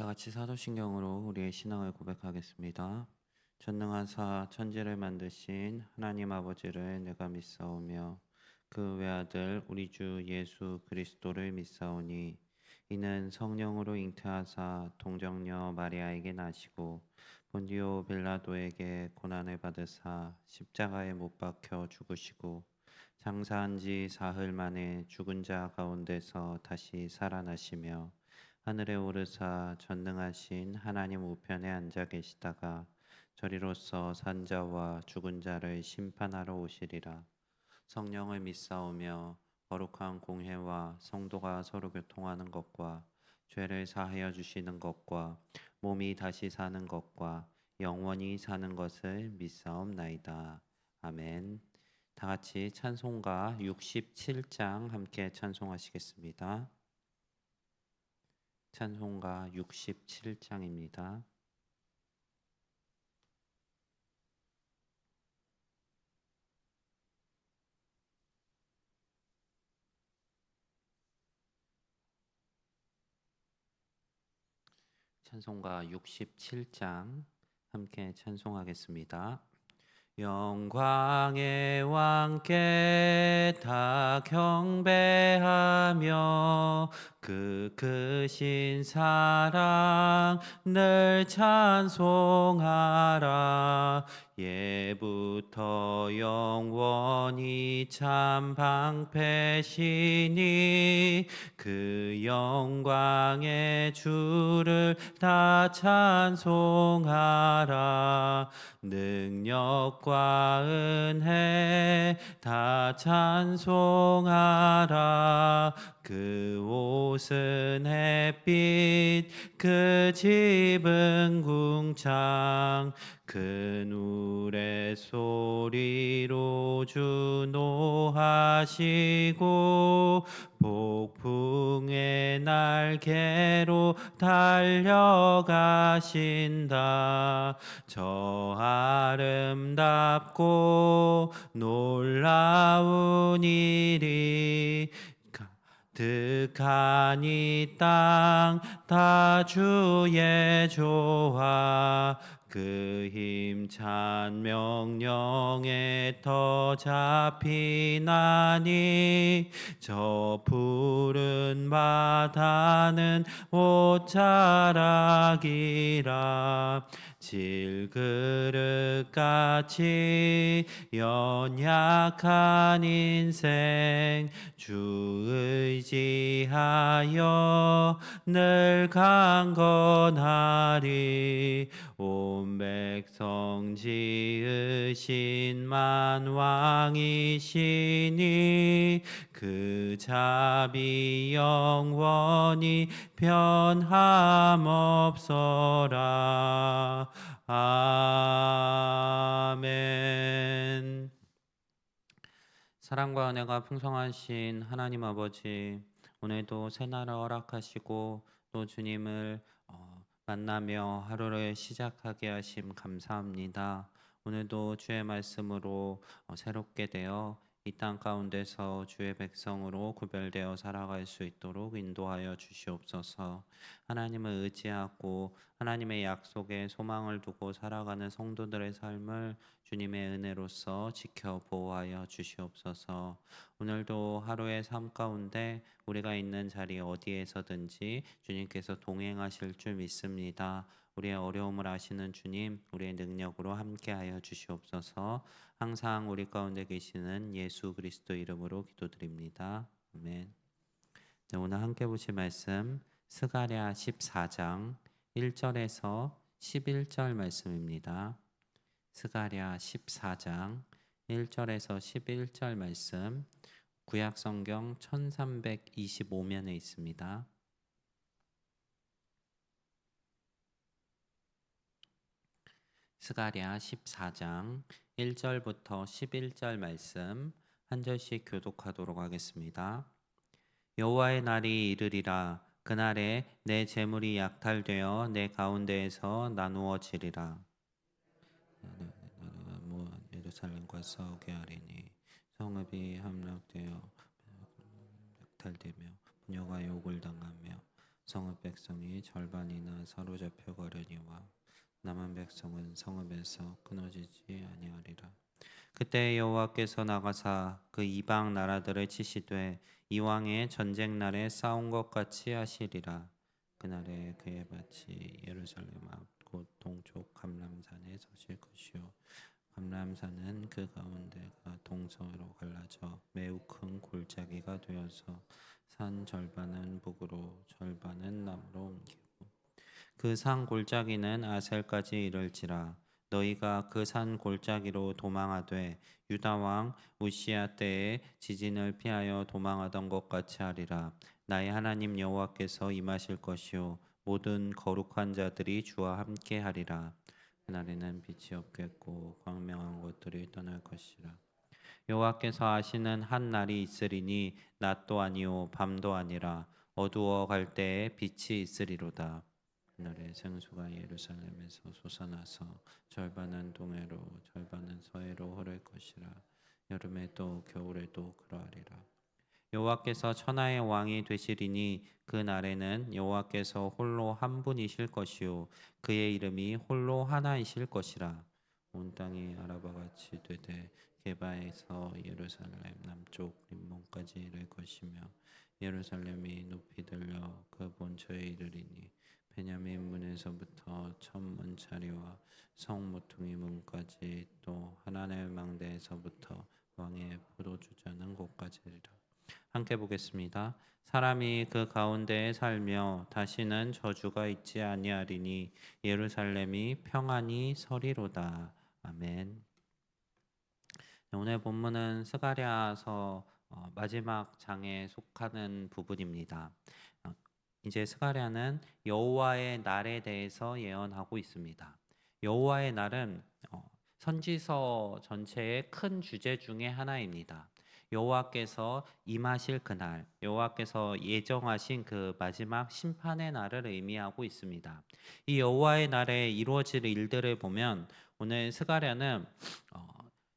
다 같이 사도신경으로 우리의 신앙을 고백하겠습니다. 전능하사 천지를 만드신 하나님 아버지를 내가 믿사오며 그 외아들 우리 주 예수 그리스도를 믿사오니 이는 성령으로 잉태하사 동정녀 마리아에게 나시고 본디오 빌라도에게 고난을 받으사 십자가에 못 박혀 죽으시고 장사한 지 사흘 만에 죽은 자 가운데서 다시 살아나시며 하늘에 오르사 전능하신 하나님 우편에 앉아 계시다가 저리로서 산자와 죽은 자를 심판하러 오시리라. 성령을 믿사오며 거룩한 공회와 성도가 서로 교통하는 것과 죄를 사하여 주시는 것과 몸이 다시 사는 것과 영원히 사는 것을 믿사옵나이다. 아멘. 다 같이 찬송가 67장 함께 찬송하시겠습니다. 찬송가 67장입니다. 찬송가 67장 함께 찬송하겠습니다. 영광의 왕께 다 경배하며 그 크신 사랑 늘 찬송하라. 예부터 영원히 참 방패시니 그 영광의 주를 다 찬송하라. 능력과 은혜 다 찬송하라. 그 옷은 햇빛 그 집은 궁창 큰 우레소리로 주노하시고 폭풍의 날개로 달려가신다. 저 아름답고 놀라운 일이 가득한 이 땅 다 주의 조화 그 힘찬 명령에 더 잡히나니 저 푸른 바다는 옷자락이라. 질그릇같이 연약한 인생 주 의지하여 늘 강건하리. 온 백성 지으신 만왕이시니 그 자비 영원히 변함없어라. 아멘. 사랑과 은혜가 풍성하신 하나님 아버지, 오늘도 새날을 허락하시고 또 주님을 만나며 하루를 시작하게 하심 감사합니다. 오늘도 주의 말씀으로 새롭게 되어 이 땅 가운데서 주의 백성으로 구별되어 살아갈 수 있도록 인도하여 주시옵소서. 하나님을 의지하고 하나님의 약속에 소망을 두고 살아가는 성도들의 삶을 주님의 은혜로서 지켜 보호하여 주시옵소서. 오늘도 하루의 삶 가운데 우리가 있는 자리 어디에서든지 주님께서 동행하실 줄 믿습니다. 우리의 어려움을 아시는 주님, 우리의 능력으로 함께하여 주시옵소서. 항상 우리 가운데 계시는 예수 그리스도 이름으로 기도드립니다. 아멘. 네, 오늘 함께 보실 말씀 스가랴 14장 1절에서 11절 말씀입니다. 스가랴 14장 1절에서 11절 말씀 구약 성경 1325면에 있습니다. 스가랴 14장 1절부터 11절 말씀 한 절씩 교독하도록 하겠습니다. 여호와의 날이 이르리라. 그날에 내 재물이 약탈되어 내 가운데에서 나누어지리라. 예루살렘과 싸우게 하리니 성읍이 함락되어 약탈되며 부녀가 욕을 당하며 성읍 백성이 절반이나 사로잡혀 가려니와 남은 백성은 성읍에서 끊어지지 아니하리라. 그때 여호와께서 나가사 그 이방 나라들을 치시되 이왕의 전쟁 날에 싸운 것 같이 하시리라. 그날에 그의 밭이 예루살렘 앞 곧 동쪽 감람산에 서실 것이요 감람산은 그 가운데가 동서로 갈라져 매우 큰 골짜기가 되어서 산 절반은 북으로 절반은 남으로 옮기고 그 산 골짜기는 아셀까지 이를지라. 너희가 그 산 골짜기로 도망하되 유다 왕 우시야 때에 지진을 피하여 도망하던 것 같이 하리라. 나의 하나님 여호와께서 임하실 것이요 모든 거룩한 자들이 주와 함께 하리라. 그날에는 빛이 없겠고 광명한 것들이 떠날 것이라. 여호와께서 하시는 한 날이 있으리니 낮도 아니요 밤도 아니라 어두워 갈 때에 빛이 있으리로다. 그날에 생수가 예루살렘에서 솟아나서 절반은 동해로 절반은 서해로 흐를 것이라. 여름에도 겨울에도 그러하리라. 여호와께서 천하의 왕이 되시리니 그 날에는 여호와께서 홀로 한 분이실 것이요 그의 이름이 홀로 하나이실 것이라. 온 땅이 아라바같이 되되 게바에서 예루살렘 남쪽 림몬까지 이를 것이며 예루살렘이 높이 들려 그 본처에 이르리니 베냐민 문에서부터 첫 문차리와 성 모퉁이 문까지 또 하나넬 망대에서부터 왕의 포도주자는 곳까지리라. 함께 보겠습니다. 사람이 그 가운데에 살며 다시는 저주가 있지 아니하리니 예루살렘이 평안히 서리로다. 아멘. 오늘 본문은 스가랴서 마지막 장에 속하는 부분입니다. 이제 스가랴는 여호와의 날에 대해서 예언하고 있습니다. 여호와의 날은 선지서 전체의 큰 주제 중에 하나입니다. 여호와께서 임하실 그날, 여호와께서 예정하신 그 마지막 심판의 날을 의미하고 있습니다. 이 여호와의 날에 이루어질 일들을 보면 오늘 스가랴는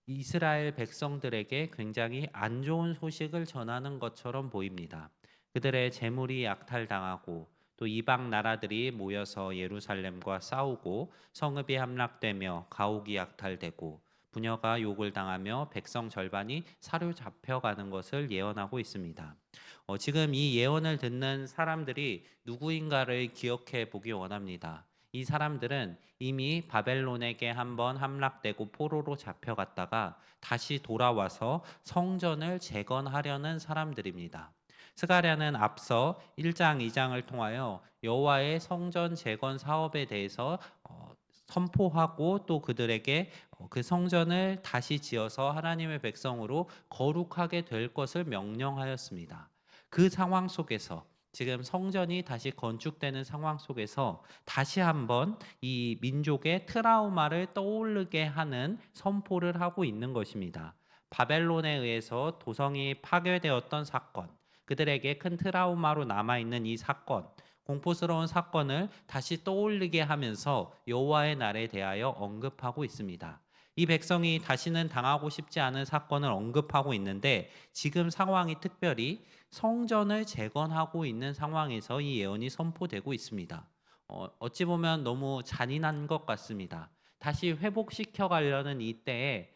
이스라엘 백성들에게 굉장히 안 좋은 소식을 전하는 것처럼 보입니다. 그들의 재물이 약탈당하고 또 이방 나라들이 모여서 예루살렘과 싸우고 성읍이 함락되며 가옥이 약탈되고 부녀가 욕을 당하며 백성 절반이 사로잡혀가는 것을 예언하고 있습니다. 지금 이 예언을 듣는 사람들이 누구인가를 기억해 보기 원합니다. 이 사람들은 이미 바벨론에게 한번 함락되고 포로로 잡혀갔다가 다시 돌아와서 성전을 재건하려는 사람들입니다. 스가랴는 앞서 1장, 2장을 통하여 여호와의 성전 재건 사업에 대해서 선포하고 또 그들에게 그 성전을 다시 지어서 하나님의 백성으로 거룩하게 될 것을 명령하였습니다. 그 상황 속에서 지금 성전이 다시 건축되는 상황 속에서 다시 한번 이 민족의 트라우마를 떠오르게 하는 선포를 하고 있는 것입니다. 바벨론에 의해서 도성이 파괴되었던 사건, 그들에게 큰 트라우마로 남아있는 이 사건, 공포스러운 사건을 다시 떠올리게 하면서 여호와의 날에 대하여 언급하고 있습니다. 이 백성이 다시는 당하고 싶지 않은 사건을 언급하고 있는데 지금 상황이 특별히 성전을 재건하고 있는 상황에서 이 예언이 선포되고 있습니다. 어찌 보면 너무 잔인한 것 같습니다. 다시 회복시켜 가려는 이때에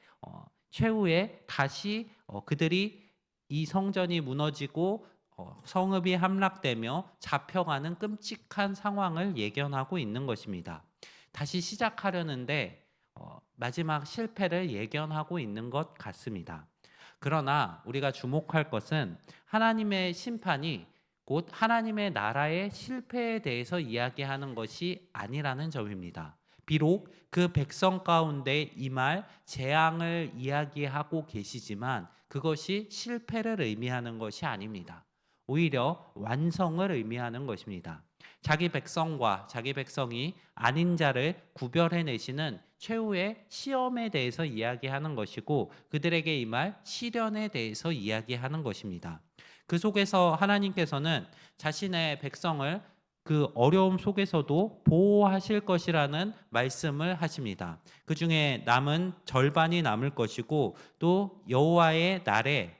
최후에 다시 그들이 이 성전이 무너지고 성읍이 함락되며 잡혀가는 끔찍한 상황을 예견하고 있는 것입니다. 다시 시작하려는데 마지막 실패를 예견하고 있는 것 같습니다. 그러나 우리가 주목할 것은 하나님의 심판이 곧 하나님의 나라의 실패에 대해서 이야기하는 것이 아니라는 점입니다. 비록 그 백성 가운데 임할 재앙을 이야기하고 계시지만 그것이 실패를 의미하는 것이 아닙니다. 오히려 완성을 의미하는 것입니다. 자기 백성과 자기 백성이 아닌 자를 구별해내시는 최후의 시험에 대해서 이야기하는 것이고 그들에게 임할 시련에 대해서 이야기하는 것입니다. 그 속에서 하나님께서는 자신의 백성을 그 어려움 속에서도 보호하실 것이라는 말씀을 하십니다. 그 중에 남은 절반이 남을 것이고 또 여호와의 날에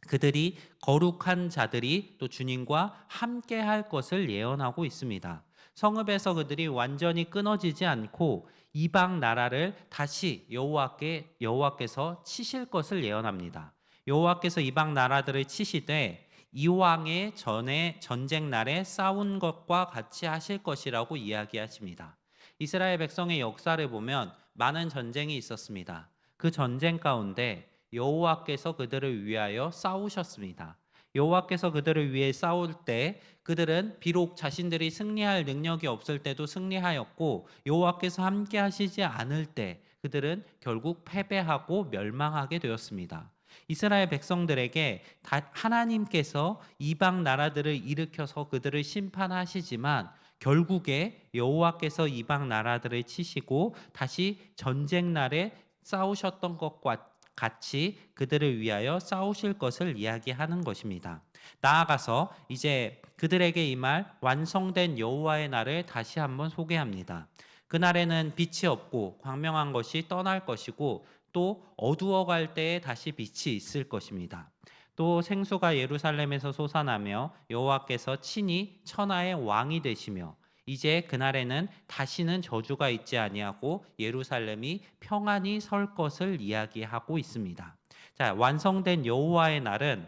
그들이 거룩한 자들이 또 주님과 함께 할 것을 예언하고 있습니다. 성읍에서 그들이 완전히 끊어지지 않고 이방 나라를 다시 여호와께서 치실 것을 예언합니다. 여호와께서 이방 나라들을 치시되 이왕의 전에 전쟁 날에 싸운 것과 같이 하실 것이라고 이야기하십니다. 이스라엘 백성의 역사를 보면 많은 전쟁이 있었습니다. 그 전쟁 가운데 여호와께서 그들을 위하여 싸우셨습니다. 여호와께서 그들을 위해 싸울 때 그들은 비록 자신들이 승리할 능력이 없을 때도 승리하였고 여호와께서 함께 하시지 않을 때 그들은 결국 패배하고 멸망하게 되었습니다. 이스라엘 백성들에게 하나님께서 이방 나라들을 일으켜서 그들을 심판하시지만 결국에 여호와께서 이방 나라들을 치시고 다시 전쟁 날에 싸우셨던 것과 같이 그들을 위하여 싸우실 것을 이야기하는 것입니다. 나아가서 이제 그들에게 임할 완성된 여호와의 날을 다시 한번 소개합니다. 그날에는 빛이 없고 광명한 것이 떠날 것이고 또 어두워갈 때에 다시 빛이 있을 것입니다. 또 생수가 예루살렘에서 솟아나며 여호와께서 친히 천하의 왕이 되시며 이제 그날에는 다시는 저주가 있지 아니하고 예루살렘이 평안히 설 것을 이야기하고 있습니다. 자, 완성된 여호와의 날은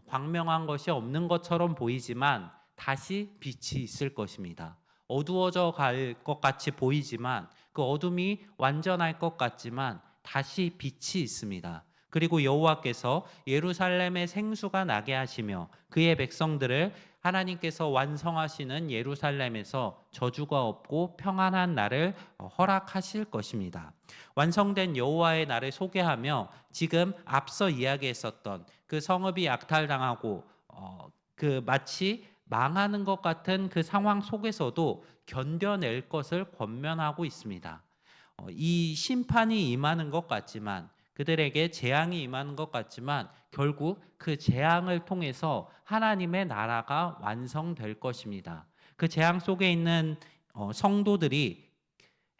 광명한 것이 없는 것처럼 보이지만 다시 빛이 있을 것입니다. 어두워져 갈 것 같이 보이지만 그 어둠이 완전할 것 같지만 다시 빛이 있습니다. 그리고 여호와께서 예루살렘에 생수가 나게 하시며 그의 백성들을 하나님께서 완성하시는 예루살렘에서 저주가 없고 평안한 날을 허락하실 것입니다. 완성된 여호와의 날을 소개하며 지금 앞서 이야기했었던 그 성읍이 약탈당하고 그 마치 망하는 것 같은 그 상황 속에서도 견뎌낼 것을 권면하고 있습니다. 이 심판이 임하는 것 같지만 그들에게 재앙이 임하는 것 같지만 결국 그 재앙을 통해서 하나님의 나라가 완성될 것입니다. 그 재앙 속에 있는 성도들이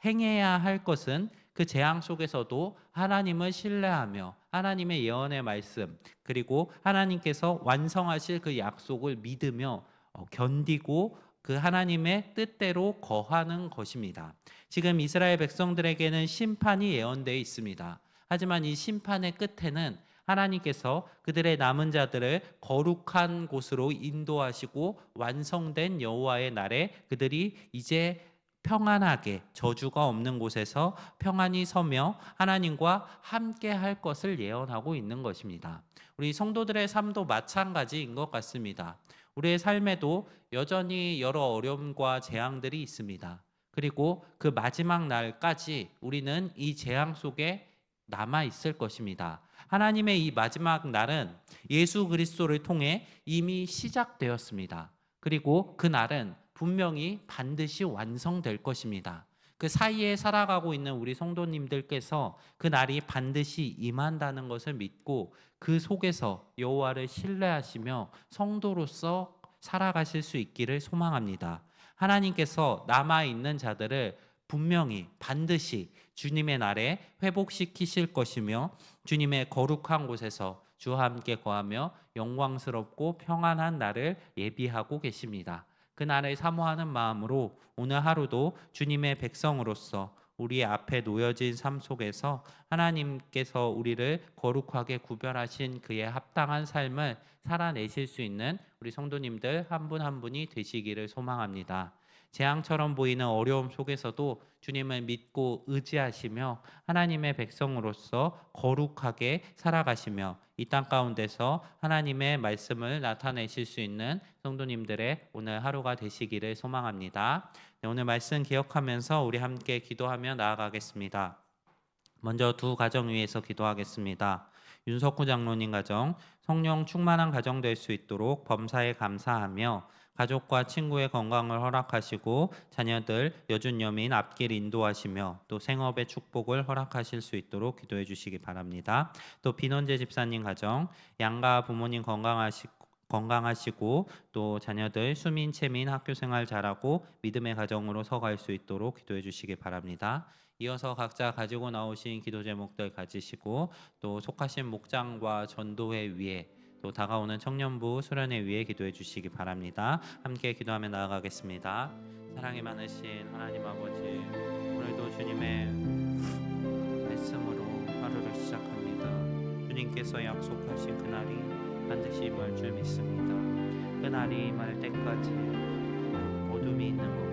행해야 할 것은 그 재앙 속에서도 하나님을 신뢰하며 하나님의 예언의 말씀 그리고 하나님께서 완성하실 그 약속을 믿으며 견디고 그 하나님의 뜻대로 거하는 것입니다. 지금 이스라엘 백성들에게는 심판이 예언되어 있습니다. 하지만 이 심판의 끝에는 하나님께서 그들의 남은 자들을 거룩한 곳으로 인도하시고 완성된 여호와의 날에 그들이 이제 평안하게 저주가 없는 곳에서 평안히 서며 하나님과 함께 할 것을 예언하고 있는 것입니다. 우리 성도들의 삶도 마찬가지인 것 같습니다. 우리의 삶에도 여전히 여러 어려움과 재앙들이 있습니다. 그리고 그 마지막 날까지 우리는 이 재앙 속에 남아 있을 것입니다. 하나님의 이 마지막 날은 예수 그리스도를 통해 이미 시작되었습니다. 그리고 그 날은 분명히 반드시 완성될 것입니다. 그 사이에 살아가고 있는 우리 성도님들께서 그 날이 반드시 임한다는 것을 믿고 그 속에서 여호와를 신뢰하시며 성도로서 살아가실 수 있기를 소망합니다. 하나님께서 남아있는 자들을 분명히 반드시 주님의 날에 회복시키실 것이며 주님의 거룩한 곳에서 주와 함께 거하며 영광스럽고 평안한 날을 예비하고 계십니다. 그 날을 사모하는 마음으로 오늘 하루도 주님의 백성으로서 우리 앞에 놓여진 삶 속에서 하나님께서 우리를 거룩하게 구별하신 그의 합당한 삶을 살아내실 수 있는 우리 성도님들 한 분 한 분이 되시기를 소망합니다. 재앙처럼 보이는 어려움 속에서도 주님을 믿고 의지하시며 하나님의 백성으로서 거룩하게 살아가시며 이 땅 가운데서 하나님의 말씀을 나타내실 수 있는 성도님들의 오늘 하루가 되시기를 소망합니다. 네, 오늘 말씀 기억하면서 우리 함께 기도하며 나아가겠습니다. 먼저 두 가정 위해서 기도하겠습니다. 윤석구 장로님 가정, 성령 충만한 가정 될 수 있도록 범사에 감사하며 가족과 친구의 건강을 허락하시고 자녀들 여준 여민 앞길 인도하시며 또 생업의 축복을 허락하실 수 있도록 기도해 주시기 바랍니다. 또 비논재 집사님 가정, 양가 부모님 건강하시고 또 자녀들 수민 채민 학교 생활 잘하고 믿음의 가정으로 서갈 수 있도록 기도해 주시기 바랍니다. 이어서 각자 가지고 나오신 기도 제목들 가지시고 또 속하신 목장과 전도회 위에 또 다가오는 청년부 수련회 위해 기도해 주시기 바랍니다. 함께 기도하며 나아가겠습니다. 사랑이 많으신 하나님 아버지, 오늘도 주님의 말씀으로 하루를 시작합니다. 주님께서 약속하신 그날이 반드시 임할 줄 믿습니다. 그날이 임할 때까지 어둠이 있는 것